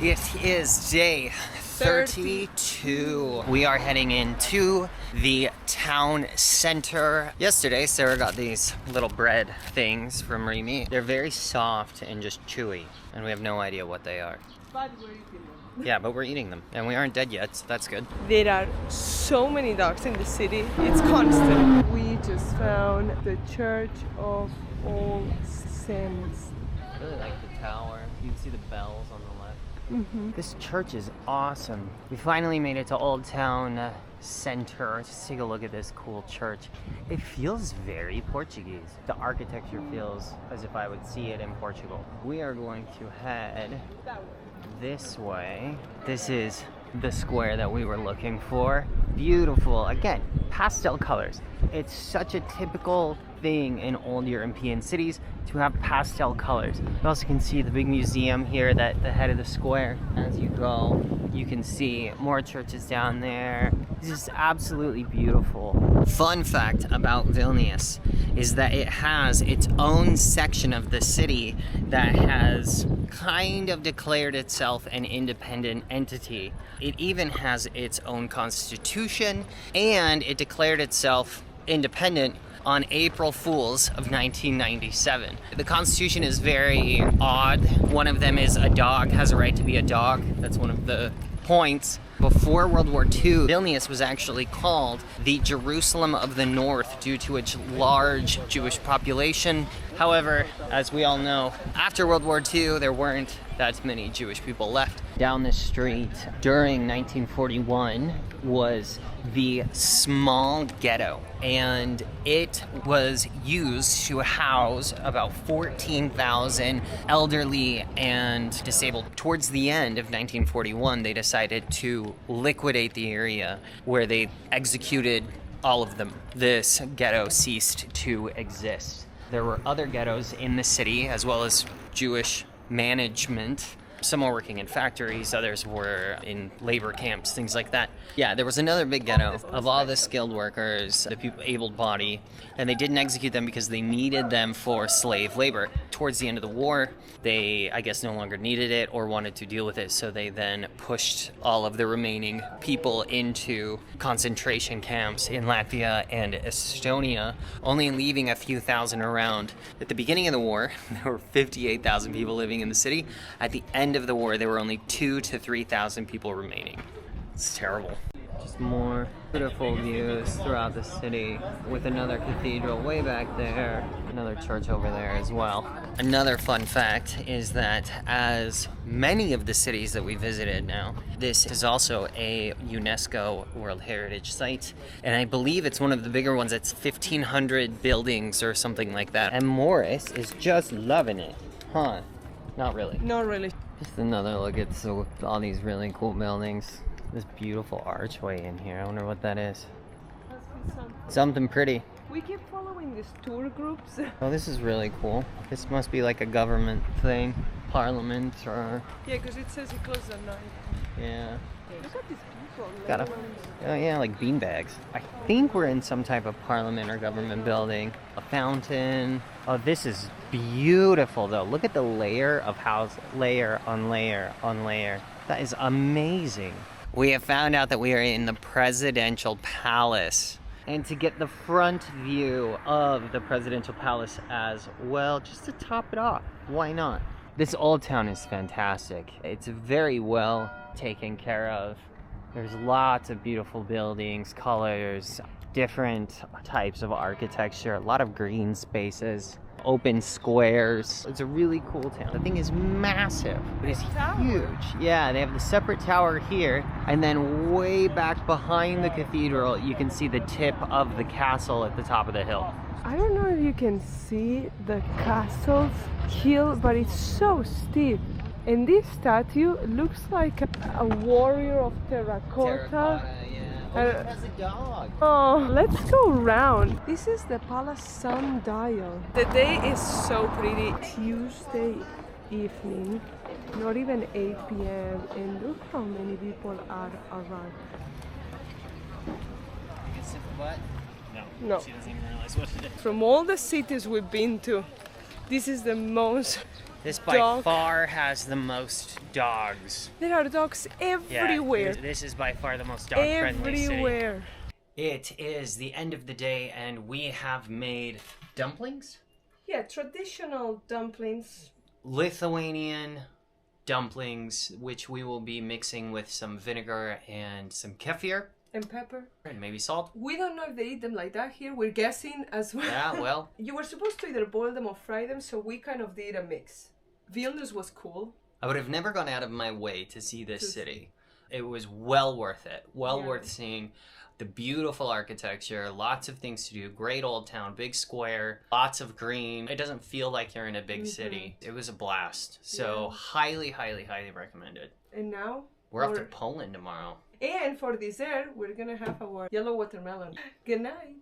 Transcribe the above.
It is day 32. We are heading into the town center. Yesterday, Sarah got these little bread things from Remy. They're very soft and just chewy, and we have no idea what they are. But we're eating them. Yeah, but we're eating them, and we aren't dead yet, so that's good. There are so many dogs in the city. It's constant. We just found the Church of All Saints. I really like the tower. You can see the bells on the left. Mm-hmm. This church is awesome. We finally made it to Old Town Center. Let's take a look at this cool church. It feels very Portuguese. The architecture feels as if I would see it in Portugal. We are going to head this way. This is the square that we were looking for. Beautiful. Again, pastel colors. It's such a typical thing in old European cities to have pastel colors. You also can see the big museum here at the head of the square. As you go, you can see more churches down there. It's just absolutely beautiful. Fun fact about Vilnius is that it has its own section of the city that has kind of declared itself an independent entity. It even has its own constitution, and it declared itself independent on April Fools of 1997. The Constitution is very odd. One of them is a dog has a right to be a dog. That's one of the points. Before World War II, Vilnius was actually called the Jerusalem of the North due to its large Jewish population. However, as we all know, after World War II, there weren't that many Jewish people left. Down the street during 1941 was the small ghetto, and it was used to house about 14,000 elderly and disabled. Towards the end of 1941, they decided to liquidate the area where they executed all of them. This ghetto ceased to exist. There were other ghettos in the city, as well as Jewish management. Some were working in factories, others were in labor camps, things like that. Yeah, there was another big ghetto of all the skilled workers, the people able-bodied, and they didn't execute them because they needed them for slave labor. Towards the end of the war, they, I guess, no longer needed it or wanted to deal with it, so they then pushed all of the remaining people into concentration camps in Latvia and Estonia, only leaving a few thousand around. At the beginning of the war, there were 58,000 people living in the city. At the end of the war, there were only 2,000 to 3,000 people remaining. It's terrible. Just more beautiful views throughout the city, with another cathedral way back there, another church over there as well. Another fun fact is that, as many of the cities that we visited now, this is also a UNESCO World Heritage Site, and I believe it's one of the bigger ones. It's 1,500 buildings or something like that. And Morris is just loving it, huh? Not really. Not really. Just another look at all these really cool buildings. This beautiful archway in here. I wonder what that is. Something pretty. We keep following these tour groups. Oh, this is really cool. This must be like a government thing. Parliament or... Yeah, because it says it closes at 9. Yeah. Look at these people. Got oh yeah, like beanbags. I think we're in some type of parliament or government building. A fountain. Oh, this is beautiful though. Look at the layer of house, layer on layer on layer. That is amazing. We have found out that we are in the presidential palace. And to get the front view of the presidential palace as well, just to top it off, why not? This old town is fantastic. It's very well taken care of. There's lots of beautiful buildings, colors, different types of architecture, a lot of green spaces, open squares. It's a really cool town. The thing is massive. It is huge. Yeah, they have the separate tower here, and then way back behind the cathedral, you can see the tip of the castle at the top of the hill. I don't know if you can see the castle's hill, but it's so steep. And this statue looks like a warrior of terracotta. Yeah. Oh, it has a dog. Oh, let's go around. This is the palace sundial. The day is so pretty. Tuesday evening, not even 8 p.m. And look how many people are around. No. She doesn't even realize what it is. From all the cities we've been to, this is the most This by dog. far has the most dogs. There are dogs everywhere. Yeah, this is by far the most dog-friendly city. Everywhere. It is the end of the day and we have made dumplings? Yeah, traditional dumplings. Lithuanian dumplings, which we will be mixing with some vinegar and some kefir. And pepper. And maybe salt. We don't know if they eat them like that here. We're guessing as well. Yeah, well. You were supposed to either boil them or fry them, so we kind of did a mix. Vilnius was cool. I would have never gone out of my way to see this city. It was well worth it. Well worth seeing. The beautiful architecture, lots of things to do, great old town, big square, lots of green. It doesn't feel like you're in a big city. It was a blast. So highly, highly, highly recommended. And now? We're off to Poland tomorrow. And for dessert, we're gonna have our yellow watermelon. Good night.